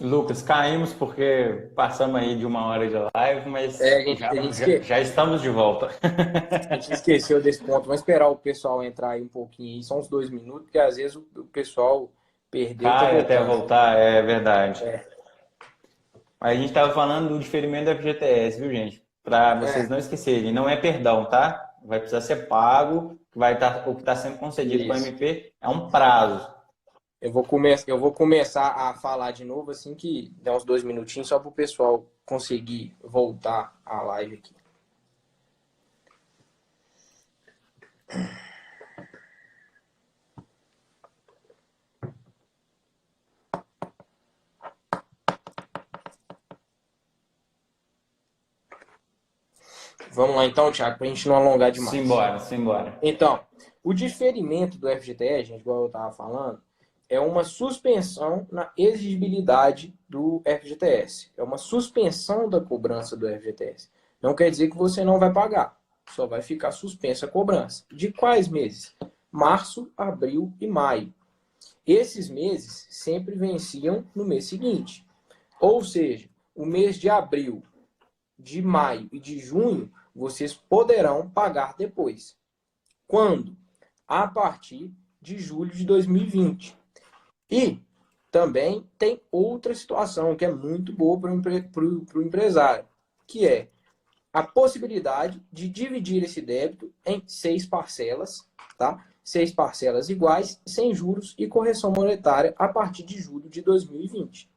Lucas, caímos porque passamos aí de uma hora de live, mas É, já estamos de volta. a gente esqueceu desse ponto. Vamos esperar o pessoal entrar aí um pouquinho aí, só uns 2 minutos, porque às vezes o pessoal perdeu e tá Cai até voltando. voltar, é verdade. É, Mas a gente estava falando do diferimento do FGTS, viu, gente? Para vocês é, não esquecerem, não é perdão, tá? Vai precisar ser pago, o que está sendo concedido com a isso. MP é um prazo. Eu vou começar a falar de novo assim que der uns 2 minutinhos só para o pessoal conseguir voltar à live aqui. Vamos lá então, Thiago, para a gente não alongar demais. Simbora, simbora. Então, o diferimento do FGTS, gente, igual eu estava falando, é uma suspensão na exigibilidade do FGTS. É uma suspensão da cobrança do FGTS. Não quer dizer que você não vai pagar, só vai ficar suspensa a cobrança. De quais meses? Março, abril e maio. Esses meses sempre venciam no mês seguinte. Ou seja, o mês de abril, de maio e de junho, vocês poderão pagar depois. Quando? A partir de julho de 2020. E também tem outra situação que é muito boa para o empresário, que é a possibilidade de dividir esse débito em 6 parcelas, tá? 6 parcelas iguais, sem juros e correção monetária a partir de julho de 2020.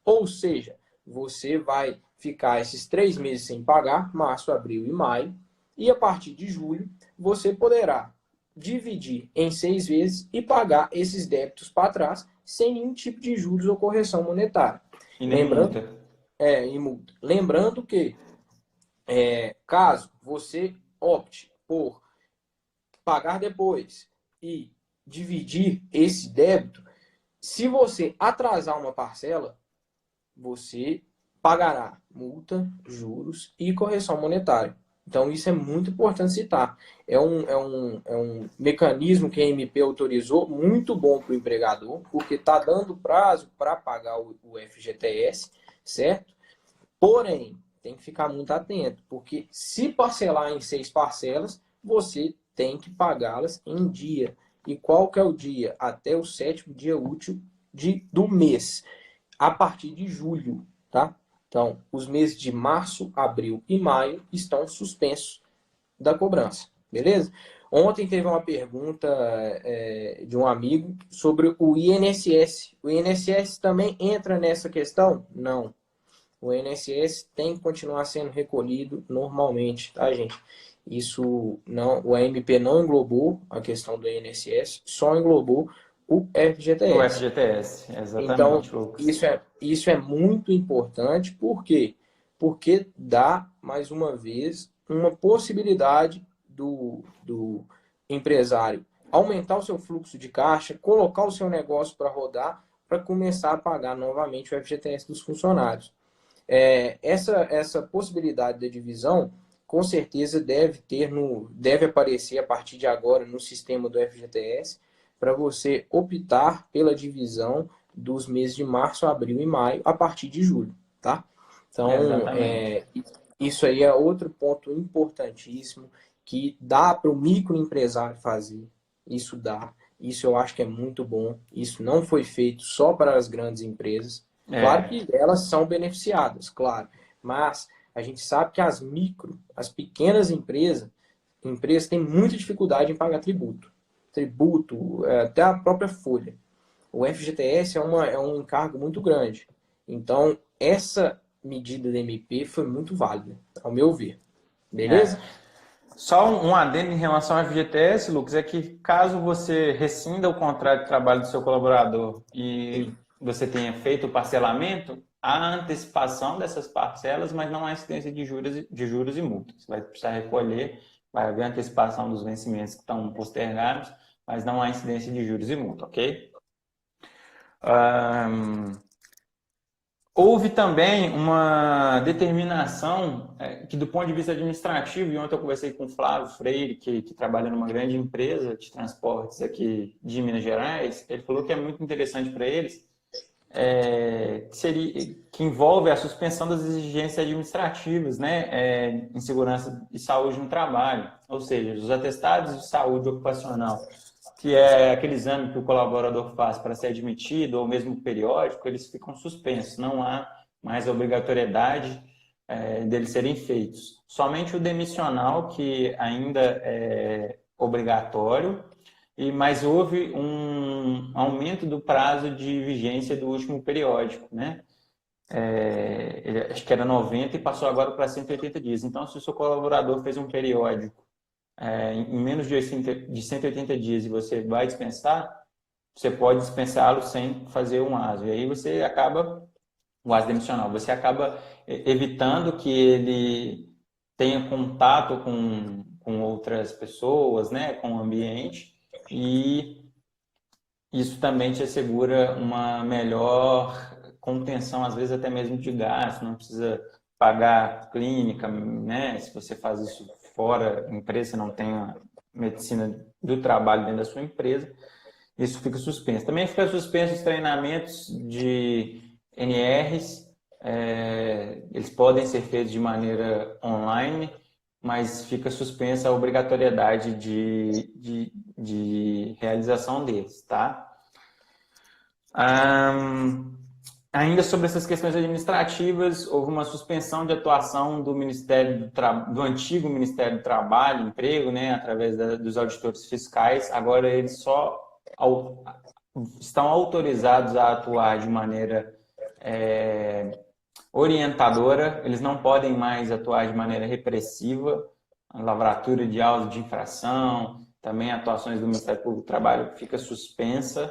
Ou seja, você vai ficar esses 3 meses sem pagar, março, abril e maio, e a partir de julho você poderá dividir em 6 vezes e pagar esses débitos para trás sem nenhum tipo de juros ou correção monetária. E nem Lembrando, multa. em multa. Lembrando que, caso você opte por pagar depois e dividir esse débito, se você atrasar uma parcela, você pagará multa, juros e correção monetária. Então, isso é muito importante citar. É um mecanismo que a MP autorizou, muito bom para o empregador, porque está dando prazo para pagar o FGTS, certo? Porém, tem que ficar muito atento, porque se parcelar em 6 parcelas, você tem que pagá-las em dia. E qual que é o dia? Até o 7º dia útil do mês a partir de julho, tá? Então, os meses de março, abril e maio estão suspensos da cobrança, beleza? Ontem teve uma pergunta de um amigo sobre o INSS. O INSS também entra nessa questão? Não. O INSS tem que continuar sendo recolhido normalmente, tá, gente? Isso não, o AMP não englobou a questão do INSS, só englobou o O FGTS. FGTS, Então, exatamente, Lucas. isso é muito importante, por quê? Porque dá, mais uma vez, uma possibilidade do empresário aumentar o seu fluxo de caixa, colocar o seu negócio para rodar, para começar a pagar novamente o FGTS dos funcionários. Essa possibilidade da divisão, com certeza, deve aparecer a partir de agora no sistema do FGTS, para você optar pela divisão dos meses de março, abril e maio a partir de julho, tá? Então, Exatamente. isso aí é outro ponto importantíssimo que dá para o microempresário fazer. Isso dá. Isso eu acho que é muito bom. Isso não foi feito só para as grandes empresas. Claro É, que elas são beneficiadas, claro. Mas a gente sabe que as pequenas empresas têm muita dificuldade em pagar tributo, até a própria folha. O FGTS é um encargo muito grande. Então, essa medida da MP foi muito válida, ao meu ver. é. Beleza? Só um adendo em relação ao FGTS, Lucas, é que caso você rescinda o contrato de trabalho do seu colaborador e Sim. você tenha feito o parcelamento, há antecipação dessas parcelas, mas não há incidência de juros e multas. Você vai precisar recolher, vai haver antecipação dos vencimentos que estão postergados, mas não há incidência de juros e multa, ok? Ahn, Houve também uma determinação que, do ponto de vista administrativo, e ontem eu conversei com o Flávio Freire, que trabalha numa grande empresa de transportes aqui de Minas Gerais, ele falou que é muito interessante para eles que envolve a suspensão das exigências administrativas, né, em segurança e saúde no trabalho, ou seja, os atestados de saúde ocupacional, que é aquele exame que o colaborador faz para ser admitido, ou mesmo periódico, eles ficam suspensos, não há mais obrigatoriedade deles serem feitos. Somente o demissional, que ainda é obrigatório, mas houve um aumento do prazo de vigência do último periódico, né? Acho que era 90 e passou agora para 180 dias. Então, se o seu colaborador fez um periódico em menos de 180 dias e você vai dispensar, você pode dispensá-lo sem fazer um ASO. E aí você acaba, o ASO demissional, você acaba evitando que ele tenha contato com outras pessoas, né, com o ambiente, e isso também te assegura uma melhor contenção, às vezes até mesmo de gasto, não precisa pagar clínica, né? Se você faz isso fora da empresa, você não tem a medicina do trabalho dentro da sua empresa, isso fica suspenso. Também fica suspenso os treinamentos de NRs, eles podem ser feitos de maneira online, mas fica suspensa a obrigatoriedade de realização deles, tá? Ainda sobre essas questões administrativas, houve uma suspensão de atuação do do antigo Ministério do Trabalho, Emprego, né, através dos auditores fiscais. Agora eles só estão autorizados a atuar de maneira orientadora, eles não podem mais atuar de maneira repressiva, a lavratura de autos de infração, também atuações do Ministério Público do Trabalho fica suspensa,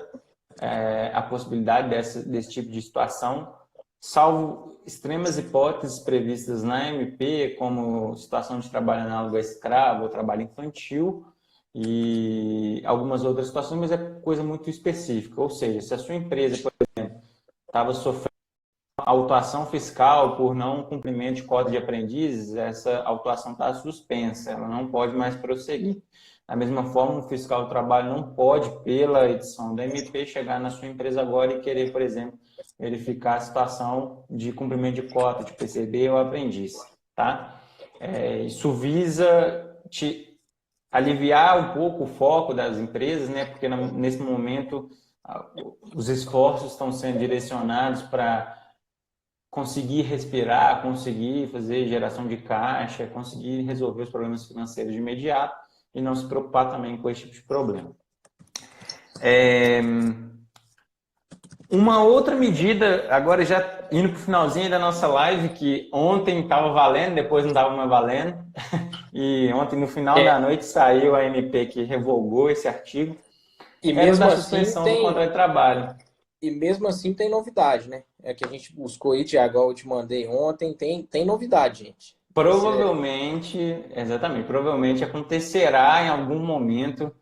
a possibilidade desse tipo de situação, salvo extremas hipóteses previstas na MP, como situação de trabalho análogo a escravo ou trabalho infantil, e algumas outras situações, mas é coisa muito específica, ou seja, se a sua empresa, por exemplo, estava sofrendo autuação fiscal por não cumprimento de cota de aprendizes, essa autuação está suspensa, ela não pode mais prosseguir. Da mesma forma, o fiscal do trabalho não pode, pela edição da MP, chegar na sua empresa agora e querer, por exemplo, verificar a situação de cumprimento de cota de PCD ou aprendiz, tá? Isso visa aliviar um pouco o foco das empresas, né? Porque nesse momento os esforços estão sendo direcionados para conseguir respirar, conseguir fazer geração de caixa, conseguir resolver os problemas financeiros de imediato e não se preocupar também com esse tipo de problema. Uma outra medida, agora já indo para o finalzinho da nossa live, que ontem estava valendo, depois não estava mais valendo, e ontem no final da noite saiu a MP que revogou esse artigo, e mesmo da suspensão do contrato de trabalho. E mesmo assim tem novidade, né? É que a gente buscou aí, Tiago, eu te mandei ontem, tem novidade, gente. Provavelmente, exatamente, provavelmente acontecerá em algum momento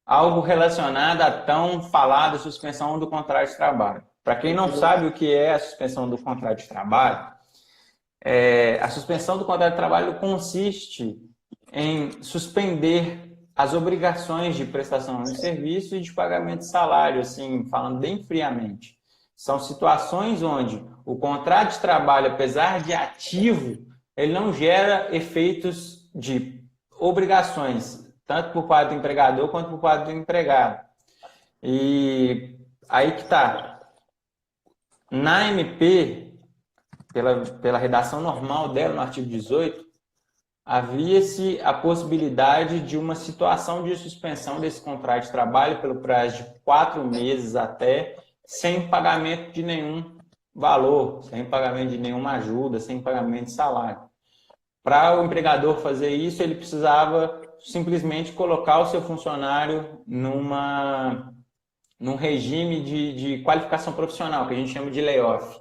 algo relacionado à tão falada suspensão do contrato de trabalho. Para quem não sabe o que é a suspensão do contrato de trabalho, a suspensão do contrato de trabalho consiste em suspender as obrigações de prestação de serviço e de pagamento de salário, assim, falando bem friamente. São situações onde o contrato de trabalho, apesar de ativo, ele não gera efeitos de obrigações, tanto por parte do empregador quanto por parte do empregado. E aí que está. Na MP, pela redação normal dela, no artigo 18, havia-se a possibilidade de uma situação de suspensão desse contrato de trabalho pelo prazo de 4 meses até, sem pagamento de nenhum valor, sem pagamento de nenhuma ajuda, sem pagamento de salário. Para o empregador fazer isso, ele precisava simplesmente colocar o seu funcionário num regime de qualificação profissional, que a gente chama de layoff.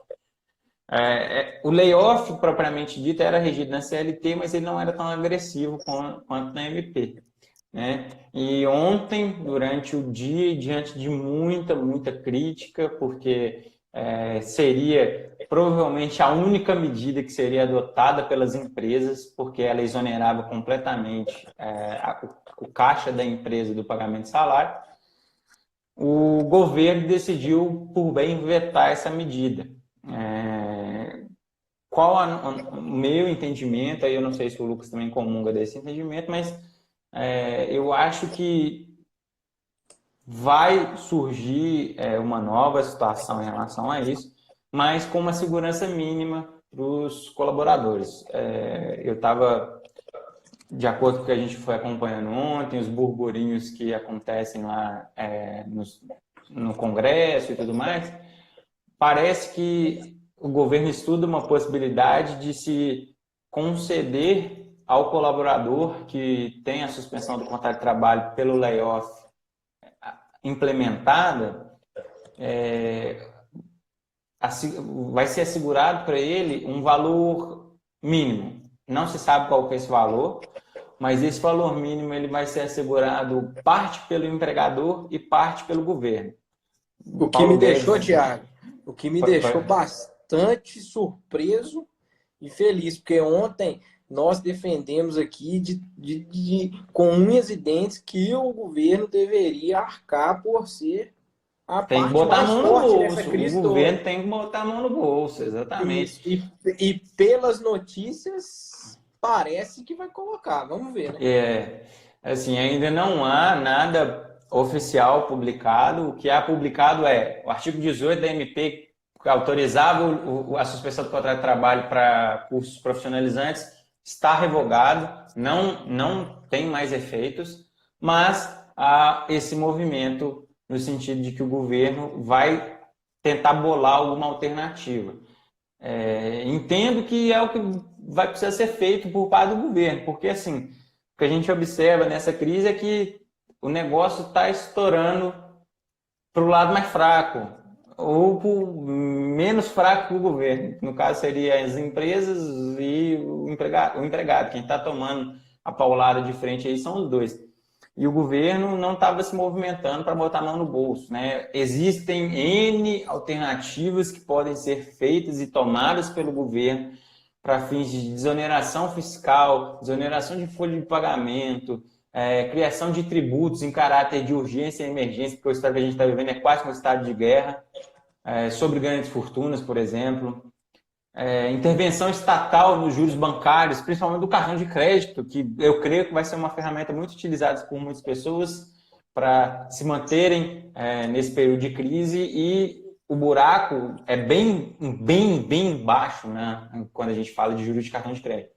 O layoff, propriamente dito, era regido na CLT, mas ele não era tão agressivo quanto na MP. Né? E ontem, durante o dia, diante de muita crítica, porque seria provavelmente a única medida que seria adotada pelas empresas, porque ela exonerava completamente o caixa da empresa do pagamento de salário, o governo decidiu por bem vetar essa medida. Qual o meu entendimento, aí eu não sei se o Lucas também comunga desse entendimento, mas eu acho que vai surgir uma nova situação em relação a isso, mas com uma segurança mínima para os colaboradores. Eu estava, de acordo com o que a gente foi acompanhando ontem, os burburinhos que acontecem lá no Congresso e tudo mais, parece que o governo estuda uma possibilidade de se conceder ao colaborador que tem a suspensão do contrato de trabalho pelo layoff implementada, vai ser assegurado para ele um valor mínimo. Não se sabe qual que é esse valor, mas esse valor mínimo ele vai ser assegurado parte pelo empregador e parte pelo governo. O que me deixou, Thiago, o que me deixou bastante surpreso e feliz, porque ontem nós defendemos aqui com unhas e dentes que o governo deveria arcar por ser a tem que parte botar a mais mão no forte dessa bolso. crise O governo toda. tem que botar a mão no bolso, exatamente. Isso. E pelas notícias, parece que vai colocar. Vamos ver, né? Assim, ainda não há nada oficial publicado. O que há publicado é o artigo 18 da MP, que autorizava a suspensão do contrato de trabalho para cursos profissionalizantes, está revogado, não tem mais efeitos, mas há esse movimento no sentido de que o governo vai tentar bolar alguma alternativa. Entendo que é o que vai precisar ser feito por parte do governo, porque assim, o que a gente observa nessa crise é que o negócio está estourando para o lado mais fraco, ou por menos fraco que o governo. No caso, seria as empresas e o empregado. Quem está tomando a paulada de frente aí são os dois. E o governo não estava se movimentando para botar a mão no bolso, né? Existem N alternativas que podem ser feitas e tomadas pelo governo para fins de desoneração fiscal, desoneração de folha de pagamento, criação de tributos em caráter de urgência e emergência, porque o estado que a gente está vivendo é quase um estado de guerra, sobre grandes fortunas, por exemplo. Intervenção estatal nos juros bancários, principalmente do cartão de crédito, que eu creio que vai ser uma ferramenta muito utilizada por muitas pessoas para se manterem nesse período de crise, e o buraco é bem baixo, né, quando a gente fala de juros de cartão de crédito.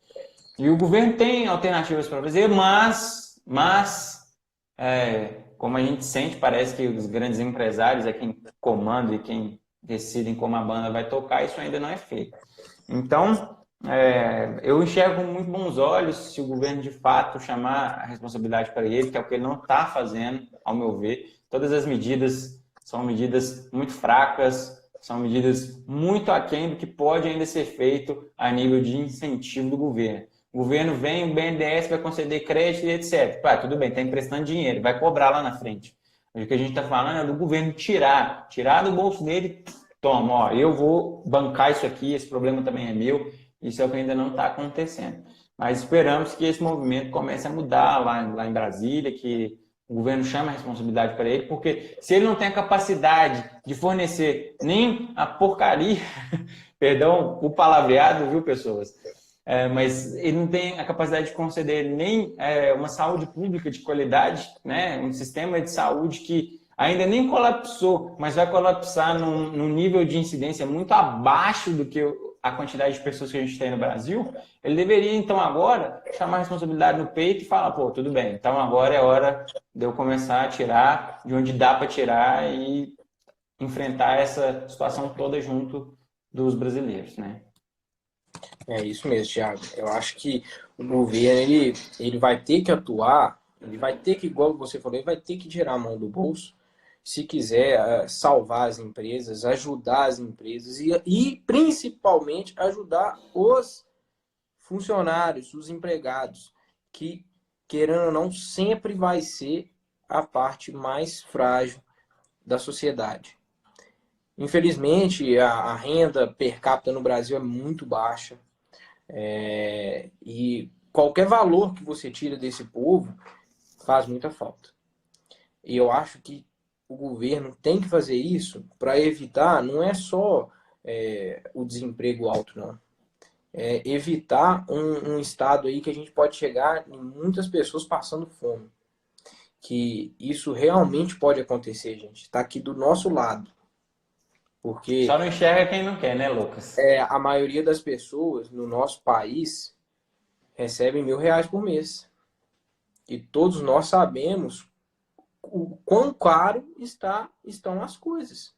E o governo tem alternativas para fazer, mas como a gente sente, parece que os grandes empresários é quem comanda e quem decidem como a banda vai tocar, isso ainda não é feito. Então, eu enxergo com muito bons olhos se o governo de fato chamar a responsabilidade para ele, que é o que ele não está fazendo, ao meu ver. Todas as medidas são medidas muito fracas, são medidas muito aquém do que pode ainda ser feito a nível de incentivo do governo. O governo vem, o BNDES vai conceder crédito e etc. Tudo bem, está emprestando dinheiro, vai cobrar lá na frente. O que a gente está falando é do governo tirar do bolso dele, toma, ó, eu vou bancar isso aqui, esse problema também é meu. Isso é o que ainda não está acontecendo. Mas esperamos que esse movimento comece a mudar lá em Brasília, que o governo chame a responsabilidade para ele, porque se ele não tem a capacidade de fornecer nem a porcaria, perdão o palavreado, viu, pessoas? Mas ele não tem a capacidade de conceder nem uma saúde pública de qualidade, né? Um sistema de saúde que ainda nem colapsou, mas vai colapsar num nível de incidência muito abaixo do que a quantidade de pessoas que a gente tem no Brasil. Ele deveria, então, agora, chamar a responsabilidade no peito e falar, pô, tudo bem, então agora é hora de eu começar a tirar de onde dá para tirar e enfrentar essa situação toda junto dos brasileiros, né? É isso mesmo, Thiago. Eu acho que o governo ele vai ter que atuar, ele vai ter que, igual você falou, ele vai ter que tirar a mão do bolso se quiser salvar as empresas, ajudar as empresas e principalmente ajudar os funcionários, os empregados, que, querendo ou não, sempre vai ser a parte mais frágil da sociedade. Infelizmente, a renda per capita no Brasil é muito baixa. E qualquer valor que você tira desse povo faz muita falta. E eu acho que o governo tem que fazer isso para evitar, não é só o desemprego alto, não. É evitar um estado aí que a gente pode chegar em muitas pessoas passando fome. Que isso realmente pode acontecer, gente. Está aqui do nosso lado. Só Porque não enxerga quem não quer, né, Lucas? a maioria das pessoas no nosso país recebem R$ 1.000 por mês. E todos nós sabemos o quão caro estão as coisas.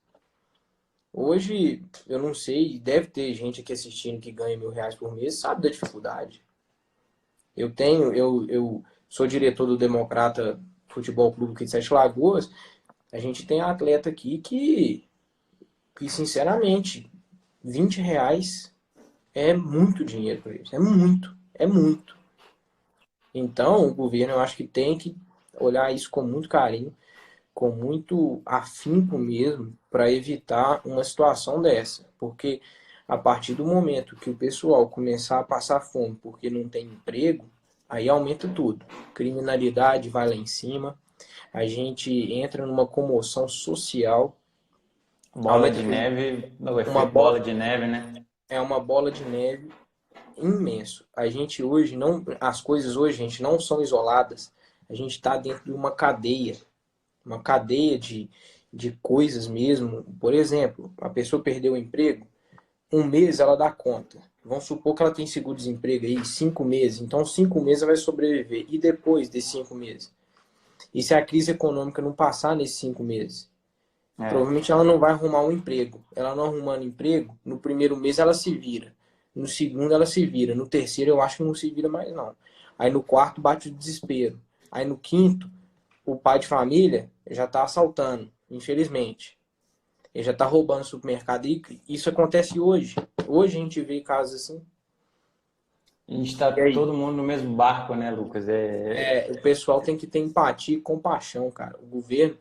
Hoje, eu não sei, deve ter gente aqui assistindo que ganha R$ 1.000 por mês, sabe da dificuldade. Eu sou diretor do Democrata Futebol Clube aqui de Sete Lagoas. A gente tem atleta aqui que sinceramente, R$ 20 é muito dinheiro para eles. É muito, é muito. Então, o governo, eu acho que tem que olhar isso com muito carinho, com muito afinco mesmo, para evitar uma situação dessa. Porque a partir do momento que o pessoal começar a passar fome porque não tem emprego, aí aumenta tudo. Criminalidade vai lá em cima, a gente entra numa comoção social, Bola aumenta de tudo. neve, o Uma efeito bola bola, de neve, né? é uma bola de neve imenso. A gente hoje não, as coisas hoje, gente, não são isoladas. A gente está dentro de uma cadeia de coisas mesmo. Por exemplo, a pessoa perdeu o emprego, um mês ela dá conta. Vamos supor que ela tem seguro-desemprego aí 5 meses, então 5 meses ela vai sobreviver. E depois desses 5 meses? E se a crise econômica não passar nesses 5 meses? É. Provavelmente ela não vai arrumar um emprego. Ela não arrumando emprego, no primeiro mês ela se vira. No segundo ela se vira. No terceiro eu acho que não se vira mais não. Aí no quarto bate o desespero. Aí no quinto, o pai de família já está assaltando, infelizmente. Ele já está roubando o supermercado. E isso acontece hoje. Hoje a gente vê casos assim. A gente está E aí? todo mundo no mesmo barco, né, Lucas? O pessoal tem que ter empatia e compaixão, cara. O governo,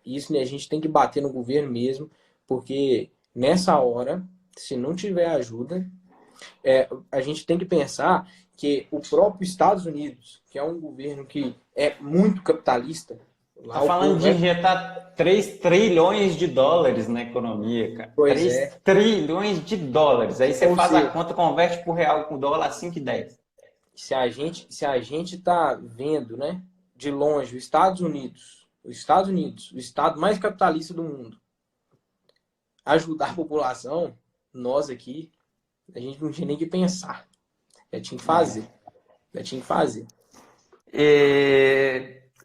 isso né, a gente tem que bater no governo mesmo, porque nessa hora, se não tiver ajuda, a gente tem que pensar que o próprio Estados Unidos, que é um governo que é muito capitalista, Tá lá o falando povo de é, injetar 3 trilhões de dólares na economia, cara. pois 3 é, trilhões de dólares. Aí você ou faz a seja, conta, converte por real com dólar a 5,10. se a gente está vendo, né, de longe, os Estados Unidos, o estado mais capitalista do mundo, ajudar a população, nós aqui, a gente não tinha nem que pensar. Já tinha que fazer. Já tinha que fazer.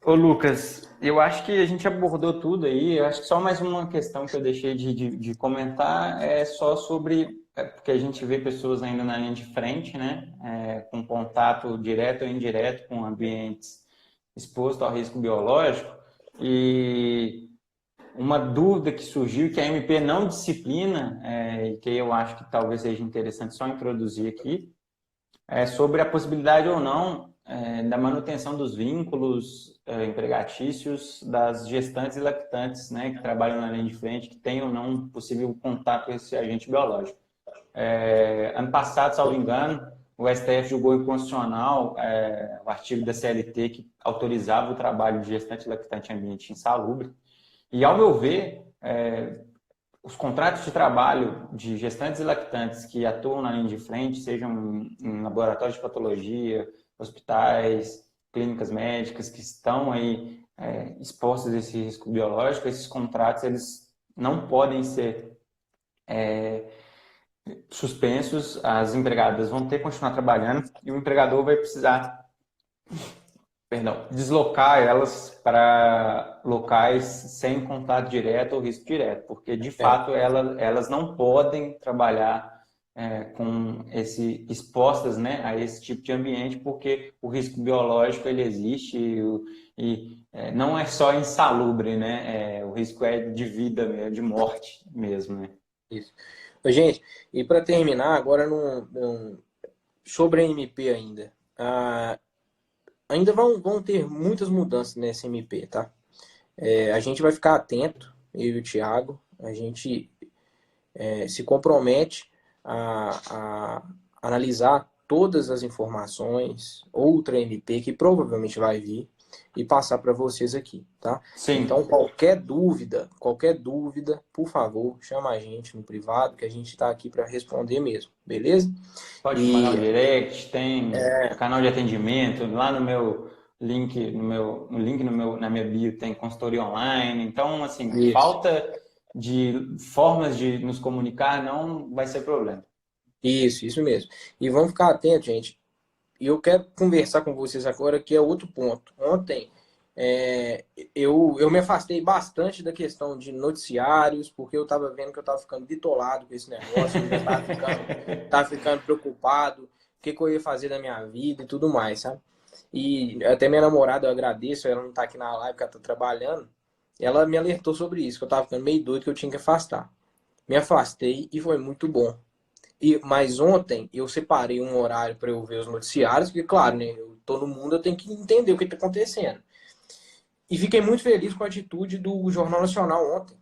Ô Lucas, eu acho que a gente abordou tudo aí. Eu acho que só mais uma questão que eu deixei de comentar é só sobre, porque a gente vê pessoas ainda na linha de frente, né? Com contato direto ou indireto com ambientes expostos ao risco biológico. E uma dúvida que surgiu, que a MP não disciplina, e que eu acho que talvez seja interessante só introduzir aqui, sobre a possibilidade ou não da manutenção dos vínculos empregatícios das gestantes e lactantes, né, que trabalham na linha de frente, que tenham ou não um possível contato com esse agente biológico. Ano passado, salvo engano, o STF julgou inconstitucional o artigo da CLT que autorizava o trabalho de gestante e lactante em ambiente insalubre. E, ao meu ver, os contratos de trabalho de gestantes e lactantes que atuam na linha de frente, sejam em laboratórios de patologia, hospitais, clínicas médicas que estão aí expostos a esse risco biológico, esses contratos eles não podem ser suspensos, as empregadas vão ter que continuar trabalhando e o empregador vai precisar, perdão, deslocar elas para locais sem contato direto ou risco direto, porque de É, fato elas não podem trabalhar com expostas, né, a esse tipo de ambiente, porque o risco biológico ele existe e não é só insalubre, né, o risco é de vida, de morte mesmo, né? isso. Ô, gente, e para terminar, agora sobre a MP ainda. Ainda vão ter muitas mudanças nessa MP, tá? A gente vai ficar atento, eu e o Thiago. A gente se compromete a analisar todas as informações, outra MP que provavelmente vai vir. e passar para vocês aqui, tá? Sim. Então, qualquer dúvida, por favor, chama a gente no privado, que a gente está aqui para responder mesmo, beleza? Pode mandar um direct, tem canal de atendimento, lá no meu link, na minha bio tem consultoria online. Então, assim, Isso. falta de formas de nos comunicar não vai ser problema. Isso mesmo. E vamos ficar atentos, gente. E eu quero conversar com vocês agora, que é outro ponto. Ontem, eu me afastei bastante da questão de noticiários, porque eu estava vendo que eu estava ficando bitolado com esse negócio, eu já estava ficando preocupado, o que eu ia fazer da minha vida e tudo mais, sabe? E até minha namorada, eu agradeço, ela não está aqui na live, porque ela está trabalhando, ela me alertou sobre isso, que eu estava ficando meio doido, que eu tinha que afastar. Me afastei e foi muito bom. Mas ontem eu separei um horário para eu ver os noticiários, porque, claro, né, eu tô no mundo, eu tenho que entender o que está acontecendo. E fiquei muito feliz com a atitude do Jornal Nacional ontem,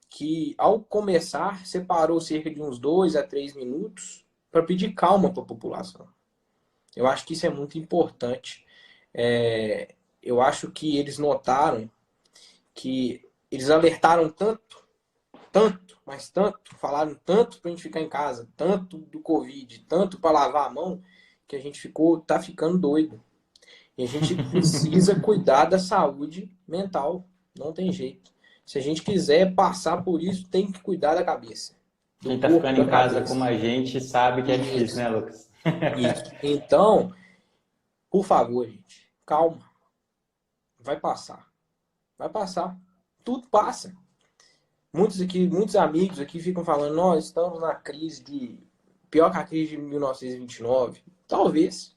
que ao começar separou cerca de uns 2 a 3 minutos para pedir calma para a população. Eu acho que isso é muito importante. Eu acho que eles notaram que eles alertaram tanto, mas tanto, falaram tanto para a gente ficar em casa, tanto do Covid, tanto para lavar a mão, que a gente tá ficando doido. E a gente precisa cuidar da saúde mental, não tem jeito. Se a gente quiser passar por isso, tem que cuidar da cabeça. Quem tá ficando em casa como a gente sabe que é difícil, né, Lucas? Isso. Então, por favor, gente, calma. Vai passar. Vai passar. Tudo passa. Muitos amigos aqui ficam falando, nós estamos na crise pior que a crise de 1929. Talvez.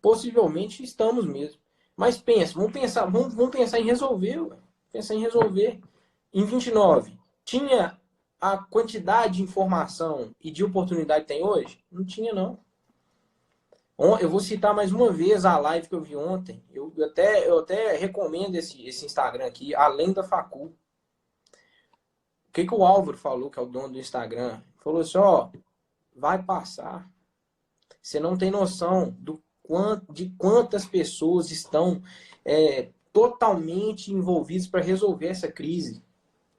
Possivelmente estamos mesmo. Mas vamos pensar em resolver. Ué. Pensar em resolver. Em 29, tinha a quantidade de informação e de oportunidade que tem hoje? Não tinha, não. Eu vou citar mais uma vez a live que eu vi ontem. Eu até recomendo esse Instagram aqui, Além da Facul. O que o Álvaro falou, que é o dono do Instagram? Falou assim, vai passar. Você não tem noção de quantas pessoas estão totalmente envolvidas para resolver essa crise.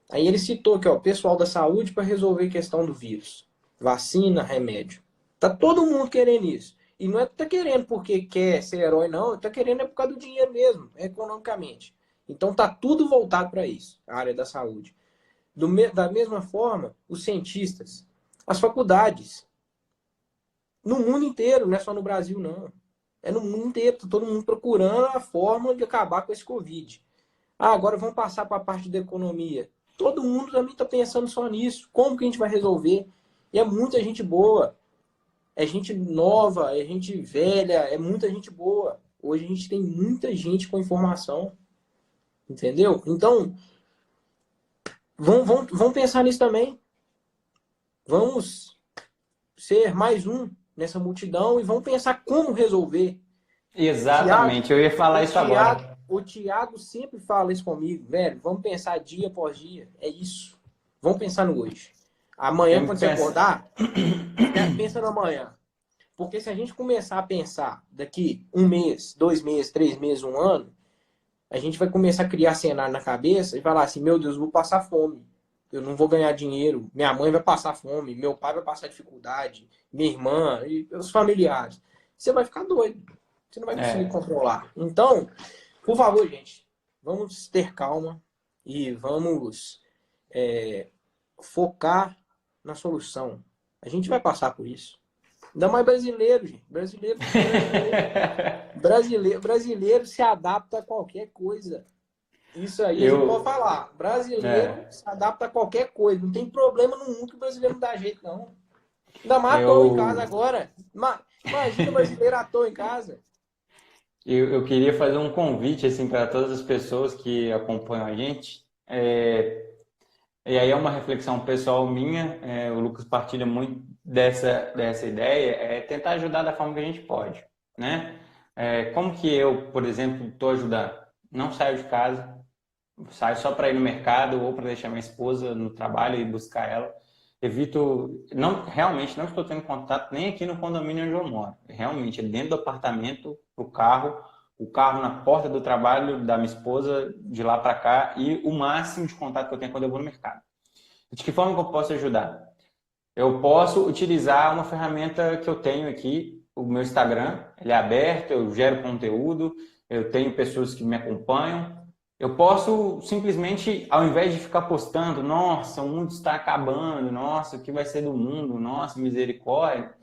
Aí ele citou aqui, pessoal da saúde para resolver a questão do vírus. Vacina, remédio. Tá todo mundo querendo isso. E não é que tá querendo porque quer ser herói, não. Tá querendo por causa do dinheiro mesmo, economicamente. Então tá tudo voltado para isso, a área da saúde. Da mesma forma, os cientistas, as faculdades, no mundo inteiro, não é só no Brasil, não. É no mundo inteiro, tá todo mundo procurando a forma de acabar com esse Covid. Agora vamos passar para a parte da economia. Todo mundo também está pensando só nisso. Como que a gente vai resolver? E é muita gente boa. É gente nova, é gente velha, é muita gente boa. Hoje a gente tem muita gente com informação. Entendeu? Então, vamos pensar nisso também. Vamos ser mais um nessa multidão e vamos pensar como resolver. Exatamente, eu ia falar isso agora. O Thiago sempre fala isso comigo, velho. Vamos pensar dia após dia. É isso. Vamos pensar no hoje. Amanhã, quando você acordar, pensa no amanhã. Porque se a gente começar a pensar daqui 1 mês, 2 meses, 3 meses, 1 ano, a gente vai começar a criar cenário na cabeça e falar assim, meu Deus, eu vou passar fome. Eu não vou ganhar dinheiro. Minha mãe vai passar fome. Meu pai vai passar dificuldade. Minha irmã e os familiares. Você vai ficar doido. Você não vai conseguir controlar. Então, por favor, gente, vamos ter calma e vamos focar na solução. A gente vai passar por isso. Ainda mais brasileiro, gente. Brasileiro se adapta a qualquer coisa. Isso aí eu vou falar. Brasileiro se adapta a qualquer coisa. Não tem problema no mundo que o brasileiro não dá jeito, não. Ainda mais à toa em casa agora. Imagina o brasileiro à toa em casa. Eu queria fazer um convite assim, para todas as pessoas que acompanham a gente. E aí é uma reflexão pessoal minha. O Lucas partilha muito dessa ideia. É tentar ajudar da forma que a gente pode, né? Como que eu, por exemplo, estou ajudando? Não saio de casa, saio só para ir no mercado ou para deixar minha esposa no trabalho e buscar ela. Evito, realmente não estou tendo contato nem aqui no condomínio onde eu moro. Realmente é dentro do apartamento, o carro, o carro na porta do trabalho da minha esposa, de lá para cá, e o máximo de contato que eu tenho quando eu vou no mercado. De que forma que eu posso ajudar? Eu posso utilizar uma ferramenta que eu tenho aqui, o meu Instagram, ele é aberto, eu gero conteúdo, eu tenho pessoas que me acompanham. Eu posso simplesmente, ao invés de ficar postando, nossa, o mundo está acabando, nossa, o que vai ser do mundo, nossa, misericórdia,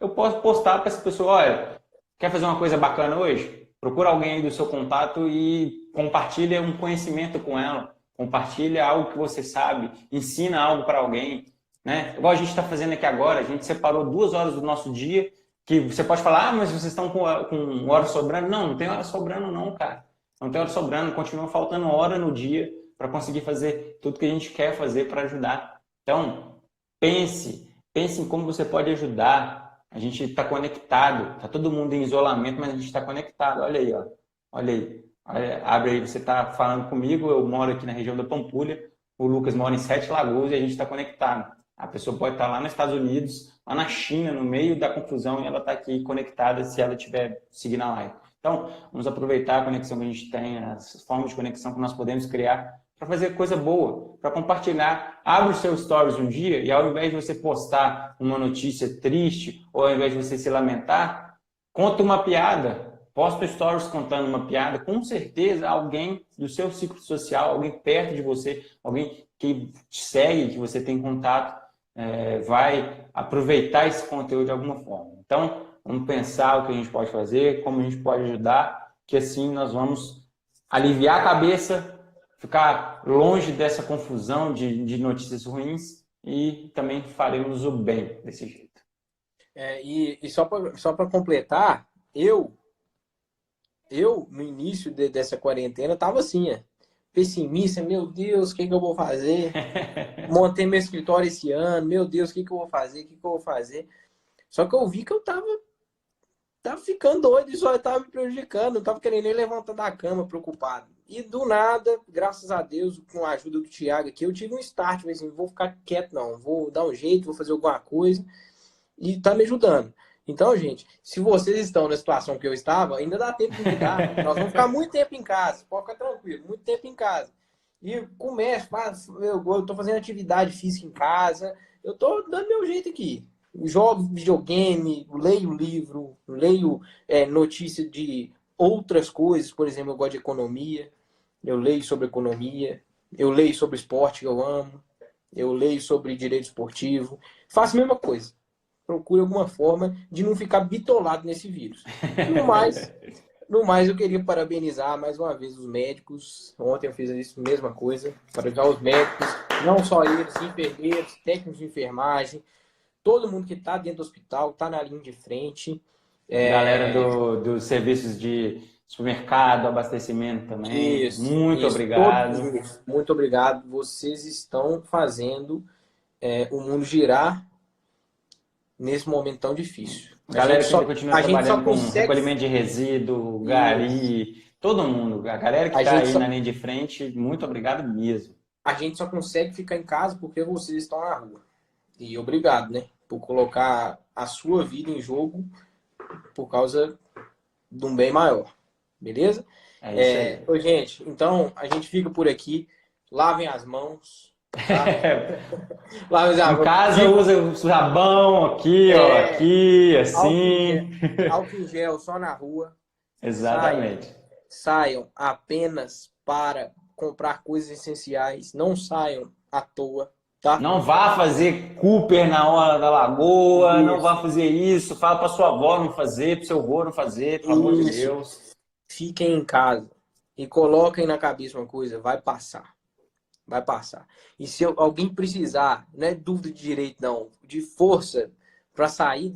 eu posso postar para essa pessoa, olha, quer fazer uma coisa bacana hoje? Procura alguém aí do seu contato e compartilha um conhecimento com ela, compartilha algo que você sabe, ensina algo para alguém, né? Igual a gente está fazendo aqui agora, a gente separou 2 horas do nosso dia, que você pode falar, mas vocês estão com hora sobrando. Não, não tem hora sobrando não, cara. Não tem hora sobrando, continua faltando hora no dia para conseguir fazer tudo que a gente quer fazer para ajudar. Então, pense em como você pode ajudar. A gente está conectado, está todo mundo em isolamento, mas a gente está conectado. Olha aí, ó. Olha aí. Olha, abre aí, você está falando comigo, eu moro aqui na região da Pampulha, o Lucas mora em Sete Lagoas e a gente está conectado. A pessoa pode estar lá nos Estados Unidos, lá na China, no meio da confusão, e ela está aqui conectada se ela estiver seguindo a live. Então, vamos aproveitar a conexão que a gente tem, as formas de conexão que nós podemos criar para fazer coisa boa, para compartilhar. Abre o seu stories um dia e ao invés de você postar uma notícia triste ou ao invés de você se lamentar, conta uma piada. Posta stories contando uma piada. Com certeza alguém do seu ciclo social, alguém perto de você, alguém que te segue, que você tem contato, vai aproveitar esse conteúdo de alguma forma. Então, vamos pensar o que a gente pode fazer, como a gente pode ajudar, que assim nós vamos aliviar a cabeça, ficar longe dessa confusão de notícias ruins e também faremos o bem desse jeito. E só para completar, eu no início dessa quarentena estava assim, pessimista, meu Deus, o que eu vou fazer? Montei meu escritório esse ano, meu Deus, o que eu vou fazer? O que eu vou fazer? Só que eu vi que eu tava ficando doido, isso estava me prejudicando, não tava querendo nem levantar da cama, preocupado. E do nada, graças a Deus, com a ajuda do Thiago aqui, eu tive um start, falei assim, vou ficar quieto não, vou dar um jeito, vou fazer alguma coisa, e tá me ajudando. Então, gente, se vocês estão na situação que eu estava, ainda dá tempo de mudar. Nós vamos ficar muito tempo em casa, pode ficar tranquilo, muito tempo em casa. E comece, eu tô fazendo atividade física em casa, eu tô dando meu jeito aqui. Jogo videogame, leio livro, leio notícia de outras coisas, por exemplo, eu gosto de economia, eu leio sobre economia, eu leio sobre esporte que eu amo, eu leio sobre direito esportivo, faço a mesma coisa. Procure alguma forma de não ficar bitolado nesse vírus. No mais, eu queria parabenizar mais uma vez os médicos. Ontem eu fiz isso, mesma coisa. Parabenizar os médicos, não só eles, enfermeiros, técnicos de enfermagem, todo mundo que está dentro do hospital, está na linha de frente. Galera dos serviços de supermercado, abastecimento também. Muito obrigado. Muito obrigado. Vocês estão fazendo o mundo girar nesse momento tão difícil. Galera que continua trabalhando com recolhimento de resíduo, gari, todo mundo. A galera que está aí na linha de frente, muito obrigado mesmo. A gente só consegue ficar em casa porque vocês estão na rua. E obrigado, né? Por colocar a sua vida em jogo por causa de um bem maior. Beleza? É isso aí. Gente, então a gente fica por aqui. Lavem as mãos. Tá? Em casa usa o sabão aqui, aqui, assim. Álcool em gel só na rua. Exatamente. Saiam apenas para comprar coisas essenciais. Não saiam à toa. Tá? Não vá fazer Cooper na hora da lagoa, isso. Não vá fazer isso. Fala para sua avó não fazer, para seu avô não fazer, pelo amor de Deus. Fiquem em casa e coloquem na cabeça uma coisa, vai passar. Vai passar. E se alguém precisar, não é dúvida de direito não, de força para sair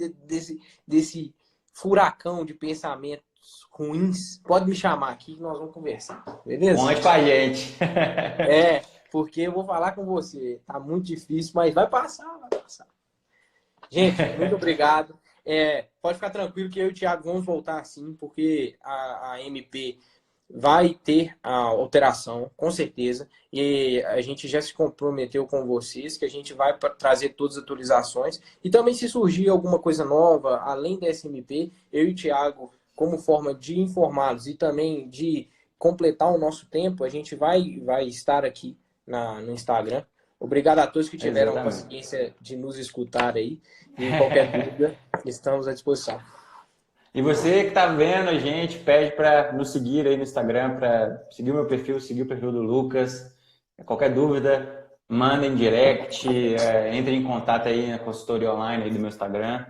desse furacão de pensamentos ruins, pode me chamar aqui que nós vamos conversar. Beleza? Conte com a gente. Porque eu vou falar com você. Tá muito difícil, mas vai passar, vai passar. Gente, muito obrigado. Pode ficar tranquilo que eu e o Thiago vamos voltar sim, porque a MP vai ter a alteração, com certeza. E a gente já se comprometeu com vocês que a gente vai trazer todas as atualizações. E também se surgir alguma coisa nova, além da SMP, eu e o Thiago como forma de informá-los e também de completar o nosso tempo, a gente vai estar aqui no Instagram. Obrigado a todos que tiveram a Exatamente. paciência de nos escutar aí. E qualquer dúvida, estamos à disposição. E você que está vendo a gente, pede para nos seguir aí no Instagram, para seguir o meu perfil, seguir o perfil do Lucas. Qualquer dúvida, manda em direct, entre em contato aí na consultoria online aí do meu Instagram.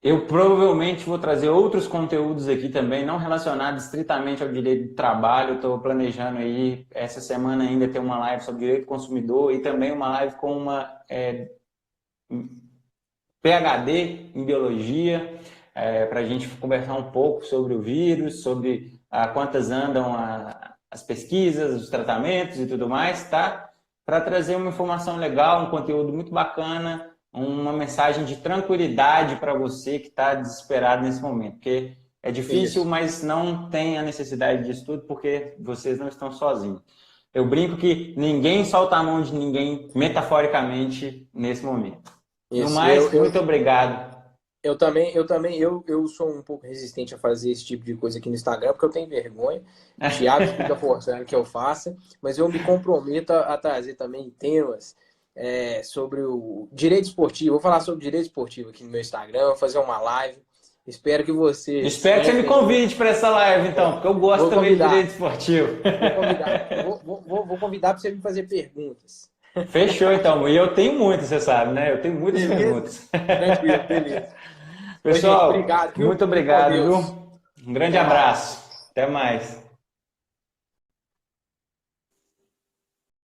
Eu provavelmente vou trazer outros conteúdos aqui também, não relacionados estritamente ao direito do trabalho. Estou planejando aí, essa semana ainda ter uma live sobre direito do consumidor e também uma live com uma PhD em biologia, para a gente conversar um pouco sobre o vírus, sobre quantas andam as pesquisas, os tratamentos e tudo mais, tá? Para trazer uma informação legal, um conteúdo muito bacana, uma mensagem de tranquilidade para você que está desesperado nesse momento, porque é difícil, mas não tem a necessidade disso tudo, porque vocês não estão sozinhos. Eu brinco que ninguém solta a mão de ninguém, metaforicamente, nesse momento. No mais, muito obrigado. Eu sou um pouco resistente a fazer esse tipo de coisa aqui no Instagram, porque eu tenho vergonha. O Thiago fica forçando que eu faça, mas eu me comprometo a trazer também temas sobre o direito esportivo. Vou falar sobre direito esportivo aqui no meu Instagram, vou fazer uma live. Espero que você... Espero que você me convide para essa live, então, porque eu gosto também de direito esportivo. Vou convidar para você me fazer perguntas. Fechou, então. E eu tenho muitas, você sabe, né? Eu tenho muitas perguntas. Tranquilo, beleza. Pessoal, gente, obrigado, muito obrigado, viu? Um grande abraço. Até mais.